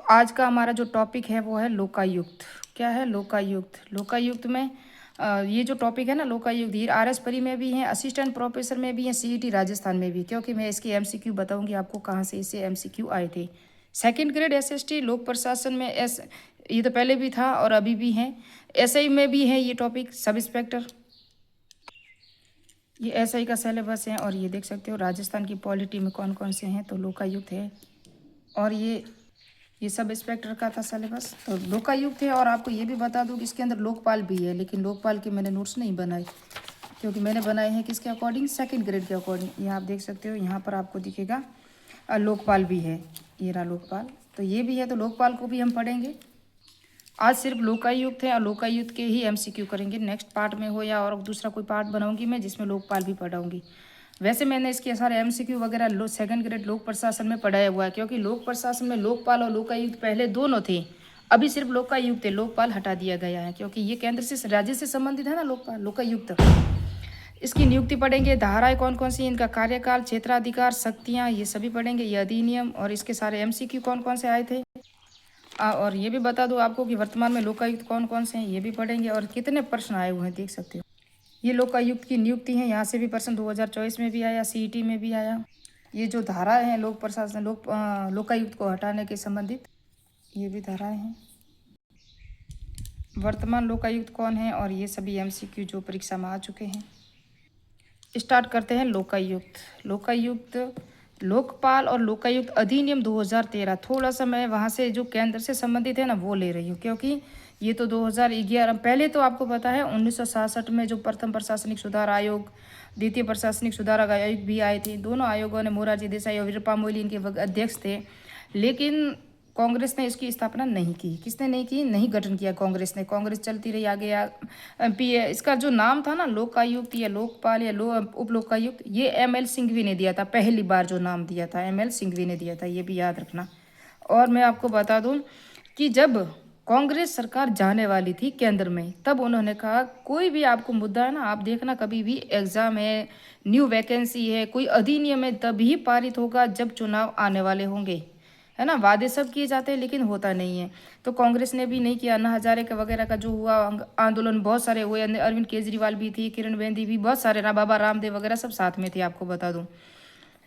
आज का हमारा जो टॉपिक है वो है लोकायुक्त। क्या है लोकायुक्त? लोकायुक्त में ये जो टॉपिक है ना लोकायुक्त, ये आरएस परी में भी है, असिस्टेंट प्रोफेसर में भी है, सीईटी राजस्थान में भी। क्योंकि मैं इसकी एमसीक्यू बताऊंगी आपको कहाँ से इससे एमसीक्यू आए थे। सेकंड ग्रेड एसएसटी लोक प्रशासन में ये तो पहले भी था और अभी भी है। एसआई में भी है ये टॉपिक, सब इंस्पेक्टर। ये एसआई का सिलेबस है और ये देख सकते हो राजस्थान की पॉलिटी में कौन कौन से हैं, तो लोकायुक्त है। और ये सब इंस्पेक्टर का था सिलेबस, तो लोकायुक्त है। और आपको ये भी बता दूं कि इसके अंदर लोकपाल भी है, लेकिन लोकपाल के मैंने नोट्स नहीं बनाए क्योंकि मैंने बनाए हैं किसके अकॉर्डिंग, सेकंड ग्रेड के अकॉर्डिंग। ये आप देख सकते हो, यहाँ पर आपको दिखेगा लोकपाल भी है, ये रहा लोकपाल। तो ये भी है, तो लोकपाल को भी हम पढ़ेंगे। आज सिर्फ लोकायुक्त है और लोकायुक्त के ही एमसीक्यू करेंगे। नेक्स्ट पार्ट में हो या और दूसरा कोई पार्ट बनाऊंगी मैं जिसमें लोकपाल भी पढ़ाऊंगी। वैसे मैंने इसके सारे एमसीक्यू वगैरह सेकंड ग्रेड लोक प्रशासन में पढ़ाया हुआ है, क्योंकि लोक प्रशासन में लोकपाल और लोकायुक्त पहले दोनों थे, अभी सिर्फ लोकायुक्त है, लोकपाल हटा दिया गया है क्योंकि ये केंद्र से राज्य से संबंधित है ना लोकपाल लोकायुक्त। इसकी नियुक्ति पढ़ेंगे, धाराएं कौन कौन सी, इनका कार्यकाल, क्षेत्राधिकार, शक्तियाँ, ये सभी पढ़ेंगे, ये अधिनियम और इसके सारे एमसीक्यू कौन कौन से आए थे। और ये भी बता दूं आपको कि वर्तमान में लोकायुक्त कौन कौन से हैं, ये भी पढ़ेंगे और कितने प्रश्न आए हुए हैं देख सकते हो। ये लोकायुक्त की नियुक्ति है, यहाँ से भी प्रश्न 2024 में भी आया, सीईटी में भी आया। ये जो धारा है लोक प्रशासन लोकायुक्त को हटाने के संबंधित, ये भी धाराएं हैं। वर्तमान लोकायुक्त कौन है और ये सभी एमसीक्यू जो परीक्षा में आ चुके हैं। स्टार्ट करते हैं लोकायुक्त। लोकायुक्त लोकपाल और लोकायुक्त अधिनियम 2013। थोड़ा सा मैं वहाँ से जो केंद्र से संबंधित है ना वो ले रही हूँ, क्योंकि ये तो 2011 पहले तो आपको पता है 1967 में जो प्रथम प्रशासनिक सुधार आयोग, द्वितीय प्रशासनिक सुधार आयोग भी आए थे। दोनों आयोगों ने मोरारजी देसाई और वीरप्पा मोइली इनके अध्यक्ष थे, लेकिन कांग्रेस ने इसकी स्थापना नहीं की। किसने नहीं की? नहीं गठन किया कांग्रेस ने। कांग्रेस चलती रही आगे। इसका जो नाम था ना लोकायुक्त या लोकपाल या उप लोकायुक्त, ये एमएल सिंघवी ने दिया था। पहली बार जो नाम दिया था एमएल सिंघवी ने दिया था, ये भी याद रखना। और मैं आपको बता दूं कि जब कांग्रेस सरकार जाने वाली थी केंद्र में, तब उन्होंने कहा कोई भी आपको मुद्दा है ना, आप देखना कभी भी एग्जाम है, न्यू वैकेंसी है, कोई अधिनियम है, तभी पारित होगा जब चुनाव आने वाले होंगे, है ना। वादे सब किए जाते हैं लेकिन होता नहीं है। तो कांग्रेस ने भी नहीं किया। अन्ना हजारे का वगैरह का जो हुआ आंदोलन, बहुत सारे हुए, अरविंद केजरीवाल भी थी, किरण बेदी भी, बहुत सारे बाबा रामदेव वगैरह सब साथ में थे, आपको बता दूं।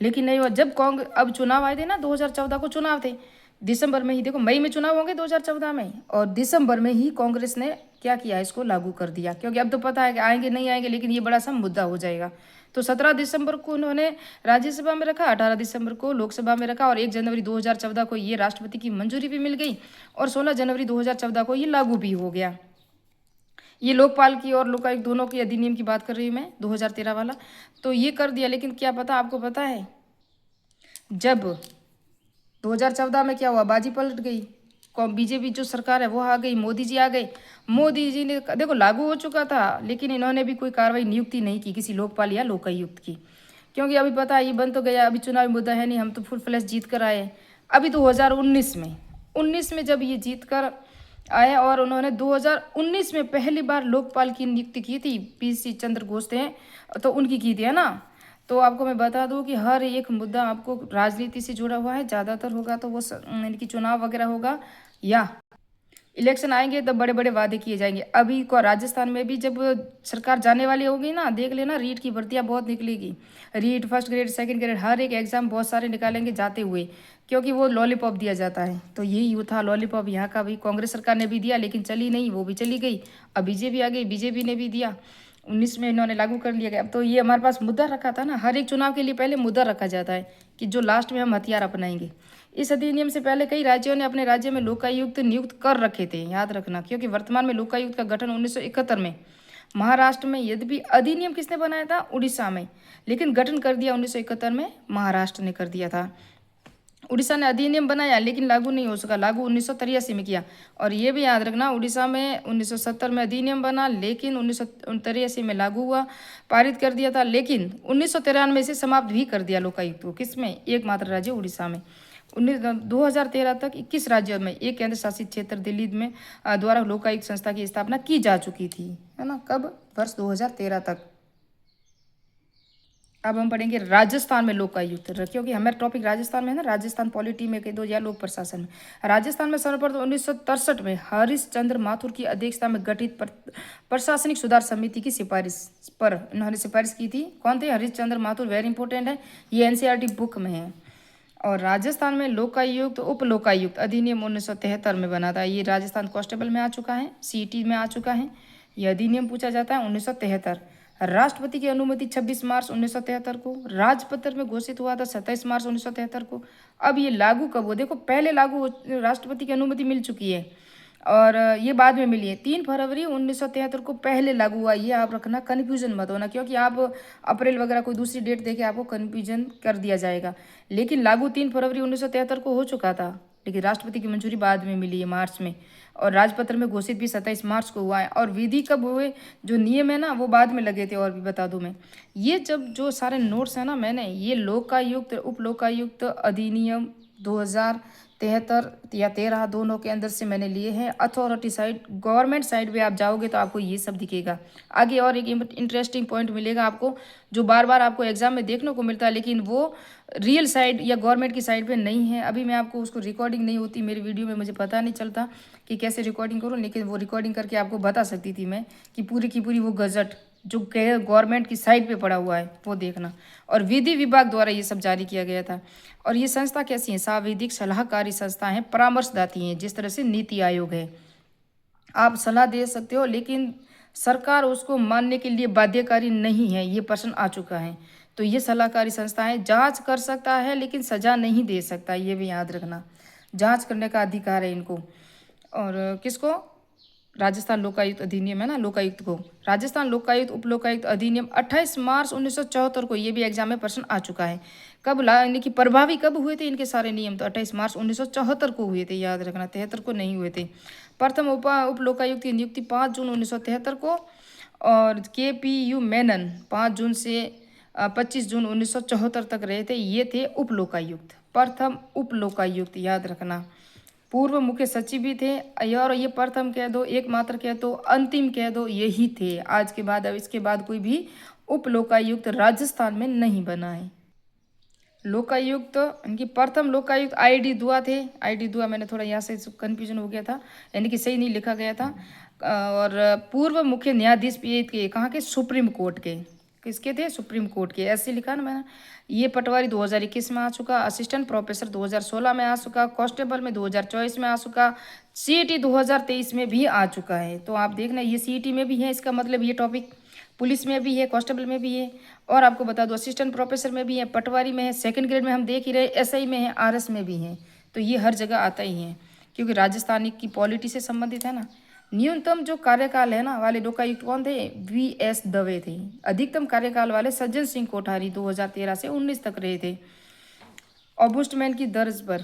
लेकिन नहीं हुआ। जब कांग्रेस अब चुनाव आए थे ना, 2014 को चुनाव थे, दिसंबर में ही, देखो मई में चुनाव होंगे 2014 में, और दिसंबर में ही कांग्रेस ने क्या किया, इसको लागू कर दिया। क्योंकि अब तो पता है कि आएंगे नहीं आएंगे, लेकिन ये बड़ा सा मुद्दा हो जाएगा। तो 17 दिसंबर को उन्होंने राज्यसभा में रखा, 18 दिसंबर को लोकसभा में रखा, और 1 जनवरी 2014 को ये राष्ट्रपति की मंजूरी भी मिल गई, और 16 जनवरी 2014 को ये लागू भी हो गया। ये लोकपाल की और लोकायुक्त दोनों की अधिनियम की बात कर रही हूँ मैं, 2013 वाला। तो ये कर दिया, लेकिन क्या पता, आपको पता है जब 2014 में क्या हुआ, बाजी पलट गई। बीजेपी जो सरकार है वो आ गई, मोदी जी आ गए। मोदी जी ने देखो लागू हो चुका था, लेकिन इन्होंने भी कोई कार्रवाई, नियुक्ति नहीं की किसी लोकपाल या लोकायुक्त की, क्योंकि अभी पता है ये बन तो गया, अभी चुनावी मुद्दा है नहीं, हम तो फुल फ्लैश जीत कर आए। अभी 2019 में जब ये जीत कर आए, और उन्होंने 2019 में पहली बार लोकपाल की नियुक्ति की थी, पीसी चंद्र घोष थे, तो उनकी की थी, है ना। तो आपको मैं बता दूं कि हर एक मुद्दा आपको राजनीति से जुड़ा हुआ है, ज़्यादातर होगा तो वो इनकी चुनाव वगैरह होगा या इलेक्शन आएंगे तब बड़े बड़े वादे किए जाएंगे। अभी को राजस्थान में भी जब सरकार जाने वाली होगी ना, देख लेना रीट की भर्तियां बहुत निकलेगी। REET first grade second grade हर एक एग्जाम बहुत सारे निकालेंगे जाते हुए, क्योंकि वो लॉलीपॉप दिया जाता है। तो यही था लॉलीपॉप यहाँ का भी, कांग्रेस सरकार ने भी दिया लेकिन चली नहीं, वो भी चली गई। अब बीजेपी आ गई, बीजेपी ने भी दिया, 19 में इन्होंने लागू कर लिया गया। अब तो ये हमारे पास मुद्दा रखा था ना, हर एक चुनाव के लिए पहले मुद्दा रखा जाता है कि जो लास्ट में हम हथियार अपनाएंगे। इस अधिनियम से पहले कई राज्यों ने अपने राज्य में लोकायुक्त नियुक्त कर रखे थे, याद रखना, क्योंकि वर्तमान में लोकायुक्त का गठन 1971 में महाराष्ट्र में, यद्यपि अधिनियम किसने बनाया था, उड़ीसा में, लेकिन गठन कर दिया 1971 में महाराष्ट्र ने कर दिया था। उड़ीसा ने अधिनियम बनाया लेकिन लागू नहीं हो सका, लागू 1983 में किया। और ये भी याद रखना, उड़ीसा में 1970 में अधिनियम बना, लेकिन 1983 में लागू हुआ, पारित कर दिया था, लेकिन 1993 से समाप्त भी कर दिया लोकायुक्त को। किसमें? एकमात्र राज्य उड़ीसा में। 2013 तक 21 राज्यों में एक केंद्र शासित क्षेत्र दिल्ली में द्वारा लोकायुक्त संस्था की स्थापना की जा चुकी थी, है ना। कब? वर्ष 2013 तक। अब हम पढ़ेंगे राजस्थान में लोकायुक्त, क्योंकि हमारा टॉपिक राजस्थान में है ना, राजस्थान पॉलिटी में कह दो या लोक प्रशासन में। राजस्थान में सर्वप्रथम 1963 में हरिश्चंद्र माथुर की अध्यक्षता में गठित प्रशासनिक सुधार समिति की सिफारिश पर उन्होंने सिफारिश की थी। कौन थे? हरिश्चंद्र माथुर, वेरी इंपॉर्टेंट है, ये एनसीईआरटी बुक में है। और राजस्थान में लोकायुक्त उप लोकायुक्त अधिनियम 1973 में बना था। ये राजस्थान कांस्टेबल में आ चुका है, सीईटी में आ चुका है। ये अधिनियम पूछा जाता है 1973। राष्ट्रपति की अनुमति 26 मार्च 1973 को, राजपत्र में घोषित हुआ था 27 मार्च 1973 को। अब ये लागू कब हुआ? देखो, पहले राष्ट्रपति की अनुमति मिल चुकी है और ये बाद में मिली है। 3 फरवरी 1973 को पहले लागू हुआ। ये आप रखना, कन्फ्यूजन मत होना, क्योंकि आप अप्रैल वगैरह कोई दूसरी डेट देके आपको कन्फ्यूजन कर दिया जाएगा। लेकिन लागू 3 फरवरी 1973 को हो चुका था, लेकिन राष्ट्रपति की मंजूरी बाद में मिली है मार्च में। और राजपत्र में घोषित भी 27 मार्च को हुआ है। और विधि कब हुए, जो नियम है ना, वो बाद में लगे थे। और भी बता दूं मैं, ये जब जो सारे नोट्स है ना, मैंने ये लोकायुक्त उप लोकायुक्त अधिनियम 2073 या 13 दोनों के अंदर से मैंने लिए हैं। अथॉरिटी साइड, गवर्नमेंट साइड पे आप जाओगे तो आपको ये सब दिखेगा। आगे और एक इंटरेस्टिंग पॉइंट मिलेगा आपको, जो बार बार आपको एग्जाम में देखने को मिलता है, लेकिन वो रियल साइड या गवर्नमेंट की साइड पे नहीं है। अभी मैं आपको उसको रिकॉर्डिंग नहीं होती मेरी वीडियो में, मुझे पता नहीं चलता कि कैसे रिकॉर्डिंग करूँ, लेकिन वो रिकॉर्डिंग करके आपको बता सकती थी मैं कि पूरी की पूरी वो गजट जो गवर्नमेंट की साइट पे पड़ा हुआ है वो देखना। और विधि विभाग द्वारा ये सब जारी किया गया था। और ये संस्था कैसी है? सांविधिक सलाहकारी संस्था है, परामर्शदाती हैं, जिस तरह से नीति आयोग है। आप सलाह दे सकते हो, लेकिन सरकार उसको मानने के लिए बाध्यकारी नहीं है। ये प्रश्न आ चुका है। तो ये सलाहकारी संस्था है, जांच कर सकता है लेकिन सजा नहीं दे सकता, ये भी याद रखना। जांच करने का अधिकार है इनको। और किसको? राजस्थान लोकायुक्त अधिनियम है ना, लोकायुक्त को। राजस्थान लोकायुक्त उप लोकायुक्त अधिनियम 28 मार्च 1974 को, ये भी एग्जाम में प्रश्न आ चुका है। कब यानी कि प्रभावी कब हुए थे इनके सारे नियम? तो 28 मार्च 1974 को हुए थे, याद रखना, 73 को नहीं हुए थे। प्रथम उप लोकायुक्त की नियुक्ति 5 जून 1973 को, और KPU मेनन 5 जून से 25 जून 1974 तक रहे थे। ये थे उप लोकायुक्त, प्रथम उप लोकायुक्त, याद रखना। पूर्व मुख्य सचिव भी थे। और ये प्रथम कह दो, एकमात्र कह दो, अंतिम कह दो, यही थे आज के बाद। अब इसके बाद कोई भी उप लोकायुक्त राजस्थान में नहीं बना है। लोकायुक्त, इनकी प्रथम लोकायुक्त ID दुआ थे। ID दुआ, मैंने थोड़ा यहाँ से कन्फ्यूजन हो गया था, यानी कि सही नहीं लिखा गया था। और पूर्व मुख्य न्यायाधीश भी के, कहाँ के? सुप्रीम कोर्ट के। किसके थे? सुप्रीम कोर्ट के, ऐसे लिखा ना मैंने। ये पटवारी 2021 में आ चुका, असिस्टेंट प्रोफेसर 2016 में आ चुका, कांस्टेबल में 2024 में आ चुका, CET 2023 में भी आ चुका है। तो आप देखना, ये CET में भी है, इसका मतलब ये टॉपिक पुलिस में भी है, कांस्टेबल में भी है। और आपको बता दो, असिस्टेंट प्रोफेसर में भी है, पटवारी में है, सेकंड ग्रेड में हम देख ही रहे, SI में है, RS में भी है। तो ये हर जगह आता ही है, क्योंकि राजस्थानी की पॉलिटी से संबंधित है ना। न्यूनतम जो कार्यकाल है ना वाले लोकायुक्त कौन थे? VS दवे थे। अधिकतम कार्यकाल वाले सज्जन सिंह कोठारी 2013 से 19 तक रहे थे। ऑम्बुड्समैन की दर्ज पर,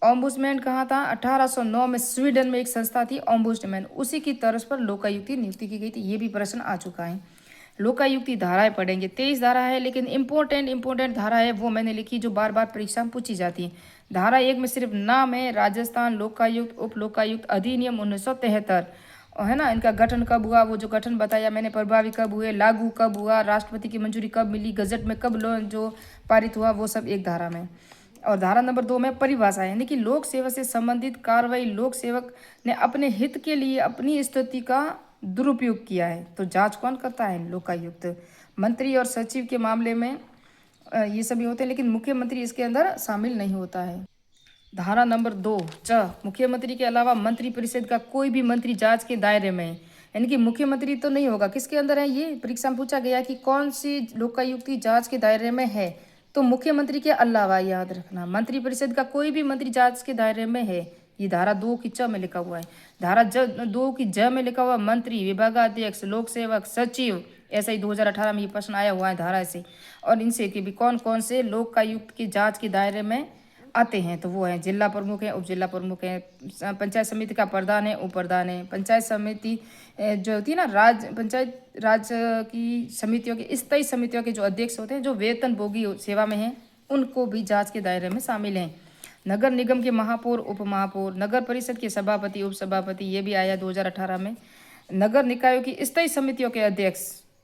ऑम्बुड्समैन कहाँ था? 1809 में स्वीडन में एक संस्था थी ऑम्बुड्समैन, उसी की तर्ज पर लोकायुक्त की नियुक्ति की गई थी। ये भी प्रश्न आ चुका है। लोकायुक्ति धाराएं पढ़ेंगे, 23 धारा है, लेकिन इंपॉर्टेंट धारा है वो मैंने लिखी, जो बार बार परीक्षा में पूछी जाती है। धारा 1 में सिर्फ नाम है, राजस्थान लोकायुक्त उप लोकायुक्त अधिनियम 1973, है ना। इनका गठन कब हुआ, वो जो गठन बताया मैंने, प्रभावी कब हुए, लागू कब हुआ, राष्ट्रपति की मंजूरी कब मिली, गजट में कब जो पारित हुआ, वो सब एक धारा में। और धारा नंबर 2 में परिभाषा है, यानी कि लोक सेवा से संबंधित कार्रवाई, लोक सेवक ने अपने हित के लिए अपनी स्थिति का दुरुपयोग किया है तो जांच कौन करता है? लोकायुक्त। मंत्री और सचिव के मामले में ये सभी होते हैं, लेकिन मुख्यमंत्री इसके अंदर शामिल नहीं होता है। धारा नंबर 2 च, मुख्यमंत्री के अलावा मंत्री परिषद का कोई भी मंत्री जांच के दायरे में है, यानी कि मुख्यमंत्री तो नहीं होगा। किसके अंदर है? ये परीक्षा में पूछा गया कि कौन सी लोकायुक्ति जांच के दायरे में है, तो मुख्यमंत्री के अलावा, याद रखना। मंत्री परिषद का कोई भी मंत्री जांच के दायरे में है, ये धारा 2 की च में लिखा हुआ है। धारा 2 की ज में लिखा हुआ मंत्री, विभागाध्यक्ष, लोक सेवक, सचिव। ऐसा ही 2018 में ये प्रश्न आया हुआ है धारा से। और इनसे कि भी कौन कौन से लोकायुक्त की जांच के दायरे में आते हैं, तो वो है जिला प्रमुख है, उप जिला प्रमुख है, पंचायत समिति का प्रधान है, उप प्रधान है, पंचायत समिति जो होती है ना, पंचायत राज की समितियों के, स्थायी समितियों के जो अध्यक्ष होते हैं, जो वेतन भोगी सेवा में हैं, उनको भी जांच के दायरे में शामिल हैं। नगर निगम के महापौर, उप महापौर, नगर परिषद के सभापति, उप सभापति, ये भी आया 2018 में। नगर निकायों की स्थायी समितियों के अध्यक्ष,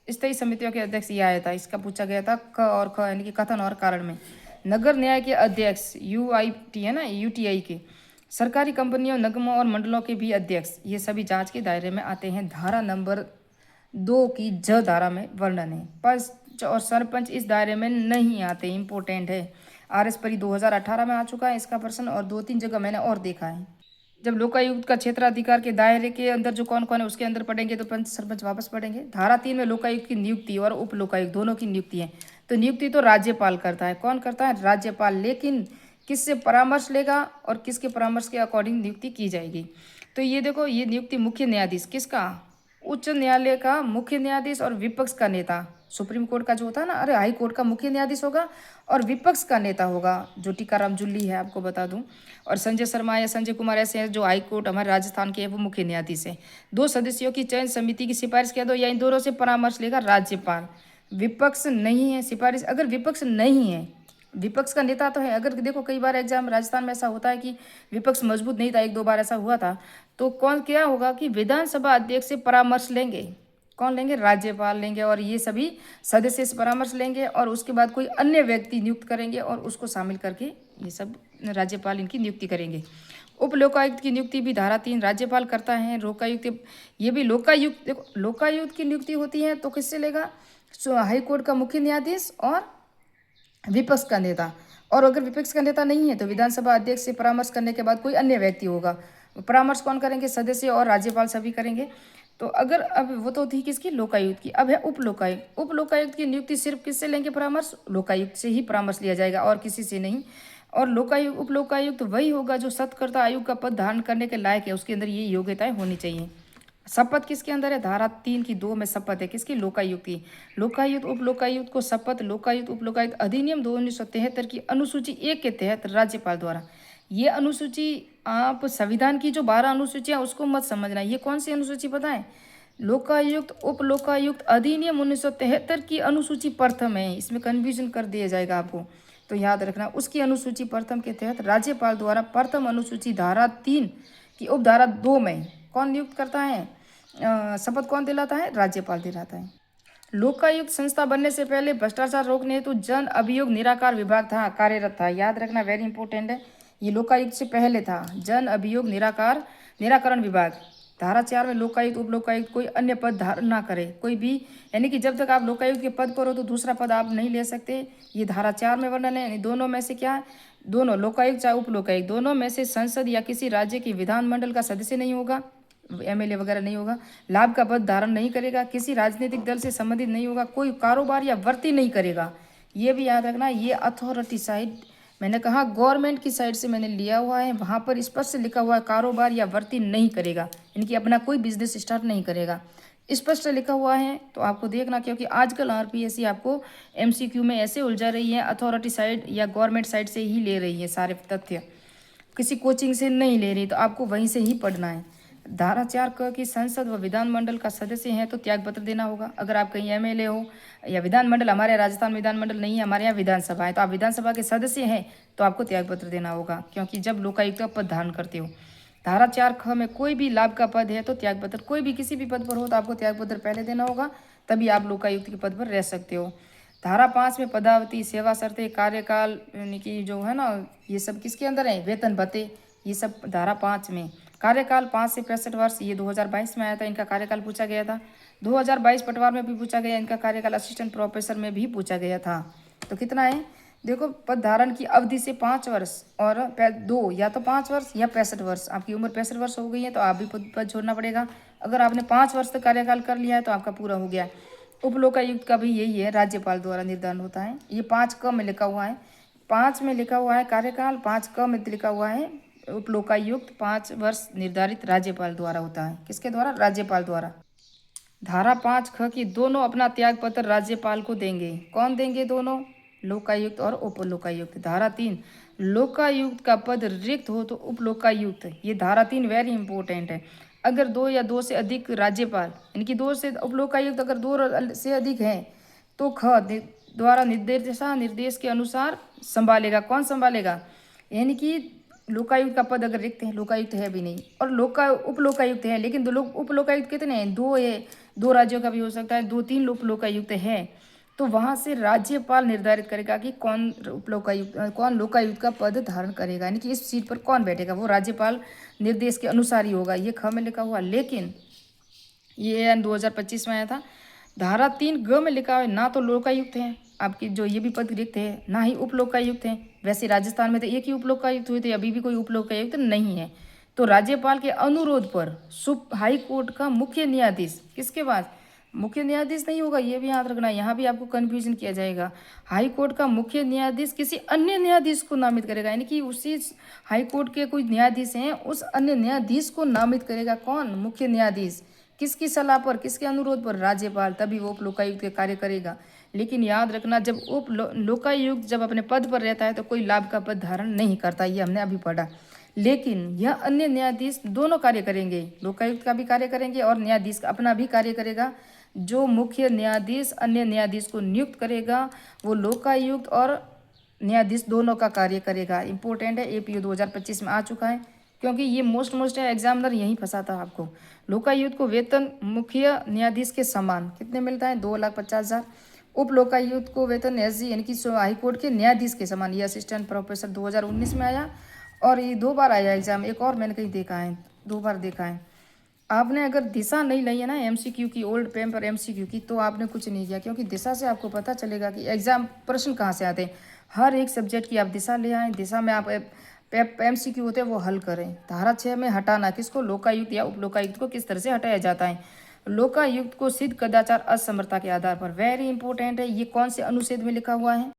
स्थायी समितियों के अध्यक्ष ये आया था, इसका पूछा गया था क और ख यानी कि कथन और कारण में। नगर न्याय के अध्यक्ष यूआईटी है ना, यूटीआई के। सरकारी कंपनियों, निगमों और मंडलों के भी अध्यक्ष, ये सभी जांच के दायरे में आते हैं। धारा नंबर 2 की ज धारा में वर्णन है। पंच और सरपंच इस दायरे में नहीं आते, इम्पोर्टेंट है। आरएस परी 2018 में आ चुका है इसका प्रश्न, और 2-3 जगह मैंने और देखा है। जब लोकायुक्त का क्षेत्राधिकार के दायरे के अंदर जो कौन कौन है उसके अंदर पढ़ेंगे तो पंच सरपंच वापस पढ़ेंगे। धारा 3 में लोकायुक्त की नियुक्ति और उप लोकायुक्त दोनों की नियुक्ति है। तो नियुक्ति तो राज्यपाल करता है। कौन करता है? राज्यपाल। लेकिन किससे परामर्श लेगा और किसके परामर्श के अकॉर्डिंग नियुक्ति की जाएगी? तो ये देखो, ये नियुक्ति मुख्य न्यायाधीश किसका? उच्च न्यायालय का मुख्य न्यायाधीश और विपक्ष का नेता। सुप्रीम कोर्ट का जो होता है ना, अरे हाई कोर्ट का मुख्य न्यायाधीश होगा और विपक्ष का नेता होगा जो टीकाराम जूली है, आपको बता दूं। और संजय शर्मा या संजय कुमार ऐसे हैं जो हाई कोर्ट हमारे राजस्थान के हैं, वो मुख्य न्यायाधीश है। 2 सदस्यों की चयन समिति की सिफारिश कह दो, या इन दोनों से परामर्श लेगा राज्यपाल। विपक्ष नहीं है सिफारिश, अगर विपक्ष नहीं है, विपक्ष का नेता तो है। अगर देखो कई बार एग्जाम राजस्थान में ऐसा होता है कि विपक्ष मजबूत नहीं था, 1-2 बार ऐसा हुआ था, तो कौन क्या होगा कि विधानसभा अध्यक्ष से परामर्श लेंगे। कौन लेंगे? राज्यपाल लेंगे, और ये सभी सदस्य से परामर्श लेंगे और उसके बाद कोई अन्य व्यक्ति नियुक्त करेंगे और उसको शामिल करके ये सब राज्यपाल इनकी नियुक्ति करेंगे। उप लोकायुक्त की नियुक्ति भी धारा 3 राज्यपाल करता है। लोकायुक्त, ये भी लोकायुक्त, देखो लोकायुक्त की नियुक्ति होती है तो किससे लेगा? हाई कोर्ट का मुख्य न्यायाधीश और विपक्ष का नेता। और अगर विपक्ष का नेता नहीं है तो विधानसभा अध्यक्ष से परामर्श करने के बाद कोई अन्य व्यक्ति होगा। परामर्श कौन करेंगे? सदस्य और राज्यपाल सभी करेंगे। तो अगर अब वो तो थी किसकी? लोकायुक्त की। अब है उप लोकायुक्त। उप लोकायुक्त की नियुक्ति सिर्फ किससे लेंगे परामर्श? लोकायुक्त से ही परामर्श लिया जाएगा और किसी से नहीं। और लोकायुक्त, उप लोकायुक्त वही होगा जो सत्कर्ता आयु का पद धारण करने के लायक है, उसके अंदर ये योग्यताएं होनी चाहिए। शपथ किसके अंदर है? धारा 3 की 2 में शपथ है किसकी? लोकायुक्त की। लोकायुक्त उप लोकायुक्त को शपथ लोकायुक्त उप लोकायुक्त अधिनियम 1973 की अनुसूची 1 के तहत राज्यपाल द्वारा। ये अनुसूची, आप संविधान की जो 12 अनुसूचियां उसको मत समझना। ये कौन सी अनुसूची पता है? लोकायुक्त उप लोकायुक्त अधिनियम 1973 की अनुसूची प्रथम है। इसमें कन्फ्यूजन कर दिया जाएगा आपको, तो याद रखना। उसकी अनुसूची प्रथम के तहत राज्यपाल द्वारा प्रथम अनुसूची धारा 3 की उपधारा 2 में कौन नियुक्त करता है? शपथ कौन दिलाता है? राज्यपाल दिलाता है। लोकायुक्त संस्था बनने से पहले भ्रष्टाचार रोकने हेतु जन अभियोग निराकार विभाग था, कार्यरत था। याद रखना, वेरी इंपॉर्टेंट है। ये लोकायुक्त से पहले था, जन अभियोग निराकरण विभाग। धारा 4 में लोकायुक्त उप लोकायुक्त कोई अन्य पद धारण ना करे, कोई भी, यानी कि जब तक आप लोकायुक्त के पद पर हो तो दूसरा पद आप नहीं ले सकते। ये धारा 4 में वर्णन है। यानी दोनों में से क्या? दोनों, लोकायुक्त चाहे उप लोकायुक्त, दोनों में से संसद या किसी राज्य की विधानमंडल का सदस्य नहीं होगा, एमएलए वगैरह नहीं होगा, लाभ का पद धारण नहीं करेगा, किसी राजनीतिक दल से संबंधित नहीं होगा, कोई कारोबार या वृत्ति नहीं करेगा। ये भी याद रखना। ये अथॉरिटी साइड, मैंने कहा गवर्नमेंट की साइड से मैंने लिया हुआ है, वहाँ पर स्पष्ट से लिखा हुआ है कारोबार या वृत्ति नहीं करेगा, इनकी अपना कोई बिजनेस स्टार्ट नहीं करेगा, स्पष्ट लिखा हुआ है। तो आपको देखना, क्योंकि आजकल आरपीएससी आपको एमसीक्यू में ऐसे उलझा रही है, अथॉरिटी साइड या गवर्नमेंट साइड से ही ले रही है सारे तथ्य, किसी कोचिंग से नहीं ले रही, तो आपको वहीं से ही पढ़ना है। धारा 4 क की संसद व विधानमंडल का सदस्य है तो त्यागपत्र देना होगा। अगर आप कहीं एमएलए हो या विधानमंडल, हमारे राजस्थान में विधानमंडल नहीं है, हमारे यहाँ विधानसभा है, तो आप विधानसभा के सदस्य हैं तो आपको त्यागपत्र देना होगा, क्योंकि जब लोकायुक्त का पद धारण करते हो। धारा 4 ख में कोई भी लाभ का पद है तो त्यागपत्र, कोई भी किसी भी पद पर हो तो आपको त्यागपत्र पहले देना होगा, तभी आप लोकायुक्त के पद पर रह सकते हो। धारा 5 में पदावधि, सेवा शर्तें, कार्यकाल, यानी कि जो है ना, ये सब किसके अंदर है? वेतन भत्ते, ये सब धारा 5 में। कार्यकाल 5 से 65 वर्ष, ये 2022 में आया था, इनका कार्यकाल पूछा गया था। 2022 पटवार में भी पूछा गया इनका कार्यकाल, असिस्टेंट प्रोफेसर में भी पूछा गया था। तो कितना है? देखो, पद धारण की अवधि से 5 वर्ष और 2, या तो 5 वर्ष या 65 वर्ष। आपकी उम्र 65 वर्ष हो गई है तो आप भी पद छोड़ना पड़ेगा। अगर आपने 5 वर्ष तक कार्यकाल कर लिया है तो आपका पूरा हो गया। उप लोकायुक्त का भी यही है, राज्यपाल द्वारा निर्धारण होता है। ये 5 क में लिखा हुआ है, 5 में लिखा हुआ है कार्यकाल, 5 क में लिखा हुआ है उप लोकायुक्त 5 वर्ष निर्धारित राज्यपाल द्वारा होता है। किसके द्वारा? राज्यपाल द्वारा। धारा 5 ख की दोनों अपना त्याग पत्र राज्यपाल को देंगे। कौन देंगे? दोनों, लोकायुक्त और उप लोकायुक्त। धारा 3, लोकायुक्त का पद रिक्त हो तो उप लोकायुक्त। ये धारा 3 वेरी इंपॉर्टेंट है। अगर 2 या 2 से अधिक राज्यपाल, इनकी 2 से उप लोकायुक्त अगर 2 से अधिक हैं तो ख द्वारा निर्देश के अनुसार संभालेगा। कौन संभालेगा? यानी कि लोकायुक्त का पद अगर रिक्त है, लोकायुक्त है भी नहीं, और उप लोकायुक्त है, लेकिन दो लोग उप लोकायुक्त कितने हैं, दो है, दो राज्यों का भी हो सकता है, दो तीन उप लोकायुक्त है, तो वहां से राज्यपाल निर्धारित करेगा कि कौन उप लोकायुक्त कौन लोकायुक्त का पद धारण करेगा, यानी कि इस सीट पर कौन बैठेगा, वो राज्यपाल निर्देश के अनुसार ही होगा। ये ख में लिखा हुआ, लेकिन ये एन 2025 में आया था। धारा 3 ग में लिखा है ना तो लोकायुक्त है आपकी जो ये भी पद रिक्त है, ना ही उप लोकायुक्त है। वैसे राजस्थान में तो एक ही उप लोकायुक्त हुए थे, अभी भी कोई उप लोकायुक्त नहीं है। तो राज्यपाल के अनुरोध पर हाई कोर्ट का मुख्य न्यायाधीश, किसके पास, मुख्य न्यायाधीश नहीं होगा, ये भी याद रखना, यहाँ भी आपको कन्फ्यूजन किया जाएगा। हाई कोर्ट का मुख्य न्यायाधीश किसी अन्य न्यायाधीश को नामित करेगा, यानी कि उसी हाई कोर्ट के कोई न्यायाधीश हैं उस अन्य न्यायाधीश को नामित करेगा। कौन, मुख्य न्यायाधीश। किसकी सलाह पर, किसके अनुरोध पर, राज्यपाल, तभी वो उप लोकायुक्त के कार्य करेगा। लेकिन याद रखना, जब लोकायुक्त जब अपने पद पर रहता है तो कोई लाभ का पद धारण नहीं करता, ये हमने अभी पढ़ा। लेकिन यह अन्य न्यायाधीश दोनों कार्य करेंगे, लोकायुक्त का भी कार्य करेंगे और न्यायाधीश का अपना भी कार्य करेगा। जो मुख्य न्यायाधीश अन्य न्यायाधीश को नियुक्त करेगा वो लोकायुक्त और न्यायाधीश दोनों का कार्य करेगा। इंपॉर्टेंट है, APU 2025 में आ चुका है, क्योंकि ये मोस्ट है, एग्जामिनर यही फंसाता है आपको। लोकायुक्त को वेतन मुख्य न्यायाधीश के समान कितने मिलता है, 2,50,000। उप लोकायुक्त को वेतन SG यानी कि हाईकोर्ट के न्यायाधीश के समान। ये असिस्टेंट प्रोफेसर 2019 में आया और ये 2 बार आया एग्जाम, एक और मैंने कहीं देखा है, 2 बार देखा है। आपने अगर दिशा नहीं ली है ना MCQ की, ओल्ड पेपर MCQ की, तो आपने कुछ नहीं किया, क्योंकि दिशा से आपको पता चलेगा कि एग्जाम प्रश्न कहाँ से आते हैं। हर एक सब्जेक्ट की आप दिशा ले आएँ, दिशा में आप MCQ होते हैं वो हल करें। धारा 6 में हटाना किसको, लोकायुक्त या उप लोकायुक्त को किस तरह से हटाया जाता है। लोकायुक्त को सिद्ध कदाचार असमर्थता के आधार पर, वेरी इंपॉर्टेंट है, ये कौन से अनुच्छेद में लिखा हुआ है,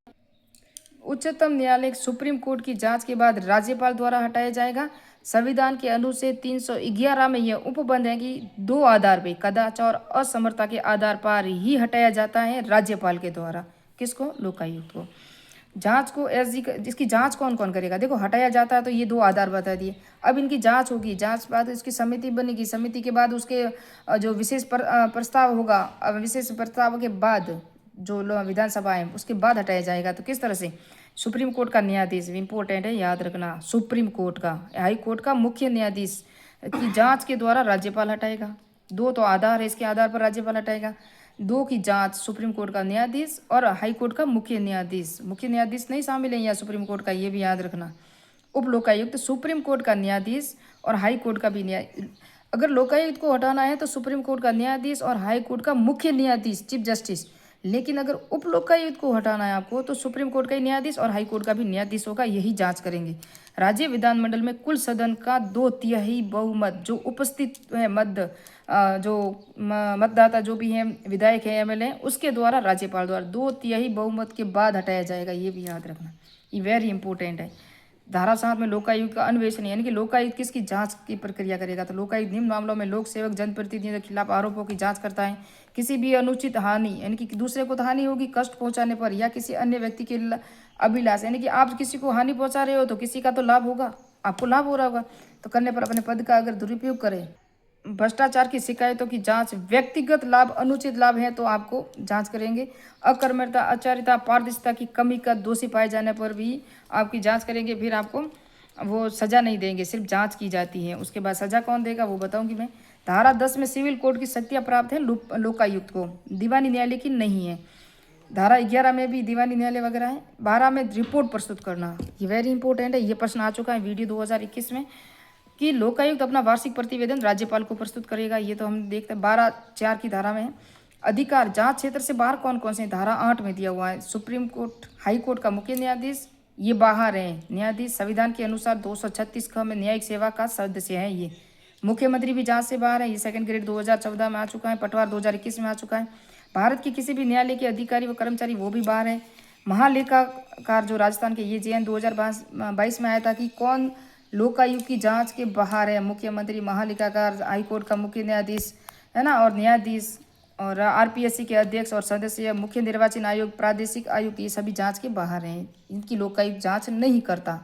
उच्चतम न्यायालय सुप्रीम कोर्ट की जांच के बाद राज्यपाल द्वारा हटाया जाएगा। संविधान के अनुच्छेद 311 में यह उपबंध है कि 2 आधार पे, कदाचार और असमर्थता के आधार पर ही हटाया जाता है राज्यपाल के द्वारा। किसको, लोकायुक्त को। जांच को SG जिसकी जांच कौन कौन करेगा, देखो हटाया जाता है तो ये 2 आधार बता दिए। अब इनकी जांच होगी, जांच बाद इसकी समिति बनेगी, समिति के बाद उसके जो विशेष प्रस्ताव होगा, विशेष प्रस्ताव के बाद जो विधानसभा है उसके बाद हटाया जाएगा। तो किस तरह से, सुप्रीम कोर्ट का न्यायाधीश, इंपॉर्टेंट है, याद रखना, सुप्रीम कोर्ट का, हाई कोर्ट का मुख्य न्यायाधीश की जांच के द्वारा राज्यपाल हटाएगा। 2 तो आधार है, इसके आधार पर राज्यपाल हटाएगा। 2 की जांच सुप्रीम कोर्ट का न्यायाधीश और हाई कोर्ट का मुख्य न्यायाधीश। मुख्य न्यायाधीश नहीं शामिल है यहाँ सुप्रीम कोर्ट का, ये भी याद रखना। उप लोकायुक्त सुप्रीम कोर्ट का न्यायाधीश और हाई कोर्ट का भी अगर लोकायुक्त को हटाना है तो सुप्रीम कोर्ट का न्यायाधीश और हाई कोर्ट का मुख्य न्यायाधीश, चीफ जस्टिस। लेकिन अगर उप लोकायुक्त को हटाना है आपको तो सुप्रीम कोर्ट का ही न्यायाधीश और हाई कोर्ट का भी न्यायाधीश होगा, यही जांच करेंगे। राज्य विधानमंडल में कुल सदन का 2/3 बहुमत जो उपस्थित है, जो मतदाता जो भी हैं, विधायक है, MLA, उसके द्वारा राज्यपाल द्वारा 2/3 बहुमत के बाद हटाया जाएगा, ये भी याद रखना, ये वेरी इंपॉर्टेंट है। धारा 7 में लोकायुक्त का अन्वेषण, यानी कि लोकायुक्त किसकी जांच की प्रक्रिया करेगा, तो लोकायुक्त निम्न मामलों में लोक सेवक जनप्रतिनिधियों के खिलाफ आरोपों की जांच करता है। किसी भी अनुचित हानि, यानी कि दूसरे को तो हानि होगी कष्ट पहुंचाने पर, या किसी अन्य व्यक्ति के अभिलाष, यानी कि आप किसी को हानि पहुंचा रहे हो तो किसी का तो लाभ होगा, आपको लाभ हो रहा होगा, तो करने पर अपने पद का अगर दुरुपयोग करें। भ्रष्टाचार की शिकायतों की जांच, व्यक्तिगत लाभ, अनुचित लाभ है तो आपको जांच करेंगे। अकर्मण्यता, आचार्यता, पारदर्शिता की कमी का दोषी पाए जाने पर भी आपकी जांच करेंगे, फिर आपको वो सजा नहीं देंगे, सिर्फ जांच की जाती है। उसके बाद सजा कौन देगा वो बताऊंगी मैं। धारा 10 में सिविल कोर्ट की शक्तियां प्राप्त है लोकायुक्त को, दीवानी न्यायालय की नहीं है। धारा 11 में भी दीवानी न्यायालय वगैरह है। 12 में रिपोर्ट प्रस्तुत करना, ये वेरी इंपॉर्टेंट है, ये प्रश्न आ चुका है वीडियो 2021 में, कि लोकायुक्त अपना वार्षिक प्रतिवेदन राज्यपाल को प्रस्तुत करेगा, ये तो हम देखते हैं 12(4) की धारा में है। अधिकार, जांच क्षेत्र से बाहर कौन कौन से, धारा 8 में दिया हुआ है। सुप्रीम कोर्ट, हाई कोर्ट का मुख्य न्यायाधीश, ये बाहर है न्यायाधीश, संविधान के अनुसार 236 ख में न्यायिक सेवा का सदस्य है ये। मुख्यमंत्री भी जांच से बाहर है, ये 2nd ग्रेड 2014 में आ चुका है, पटवार 2021 में आ चुका है। भारत के किसी भी न्यायालय के अधिकारी व कर्मचारी वो भी बाहर है। महालेखाकार जो राजस्थान के, ये JN 2022 में आया था कि कौन लोकायुक्त की जांच के बाहर है, मुख्यमंत्री, महालेखाकार, हाईकोर्ट का मुख्य न्यायाधीश है ना, और न्यायाधीश, और RPSC के अध्यक्ष और सदस्य, मुख्य निर्वाचन आयोग, प्रादेशिक आयुक्त, ये सभी जांच के बाहर हैं, इनकी लोकायुक्त जांच नहीं करता।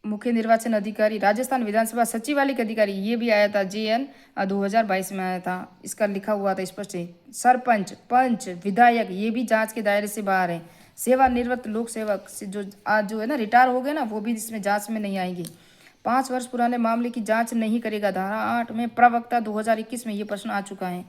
मुख्य निर्वाचन अधिकारी, राजस्थान विधानसभा सचिवालय के अधिकारी, ये भी आया था, JN 2022 में आया था, इसका लिखा हुआ था स्पष्ट है। सरपंच, पंच, विधायक, ये भी जांच के दायरे से बाहर है। सेवानिवृत्त लोक सेवक से जो आज जो है ना रिटायर हो गए ना, वो भी इसमें जांच में नहीं आएंगे। 5 वर्ष पुराने मामले की जांच नहीं करेगा। धारा 8 में प्रवक्ता 2021 में ये प्रश्न आ चुका है।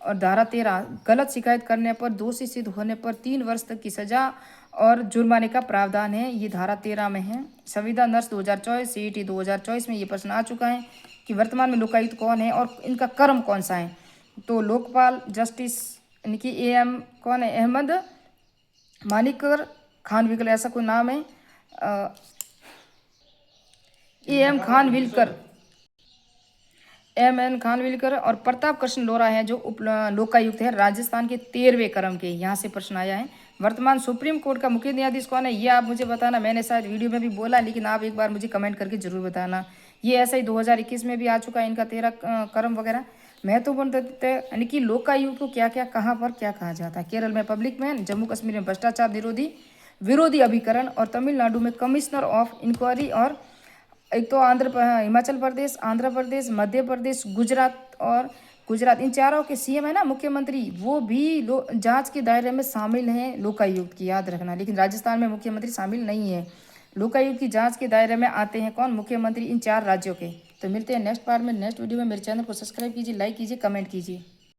और धारा 13 गलत शिकायत करने पर दोषी सिद्ध होने पर 3 वर्ष तक की सजा और जुर्माने का प्रावधान है। ये धारा 13 में है। संविदा नर्स 2024 सीईटी 2024 में ये प्रश्न आ चुका है कि वर्तमान में लोकायुक्त कौन है और इनका कर्म कौन सा है। तो लोकपाल जस्टिस इनकी AM कौन है, अहमद मानिकर खानविलकर ऐसा कोई नाम है, AM खानविलकर, MN खानविलकर। और प्रताप कृष्ण लोरा है जो लोकायुक्त है राजस्थान के 13वें क्रम के, यहाँ से प्रश्न आया है। वर्तमान सुप्रीम कोर्ट का मुख्य न्यायाधीश कौन है, ये आप मुझे बताना। मैंने शायद वीडियो में भी बोला, लेकिन आप एक बार मुझे कमेंट करके जरूर बताना। ये ऐसा ही 2021 में भी आ चुका है इनका 13 क्रम वगैरह। महत्वपूर्ण तथ्य यानी कि लोकायुक्त को क्या क्या कहाँ पर क्या कहा जाता है। केरल में पब्लिक मैन, जम्मू कश्मीर में भ्रष्टाचार विरोधी अभिकरण, और तमिलनाडु में कमिश्नर ऑफ इंक्वायरी। और एक तो हिमाचल प्रदेश, आंध्र प्रदेश, मध्य प्रदेश, गुजरात इन चारों के CM है ना मुख्यमंत्री, वो भी जांच के दायरे में शामिल हैं लोकायुक्त की, याद रखना। लेकिन राजस्थान में मुख्यमंत्री शामिल नहीं है। लोकायुक्त की जांच के दायरे में आते हैं कौन, मुख्यमंत्री इन 4 राज्यों के। तो मिलते हैं नेक्स्ट पार्ट में, नेक्स्ट वीडियो में। मेरे चैनल को सब्सक्राइब कीजिए, लाइक कीजिए, कमेंट कीजिए।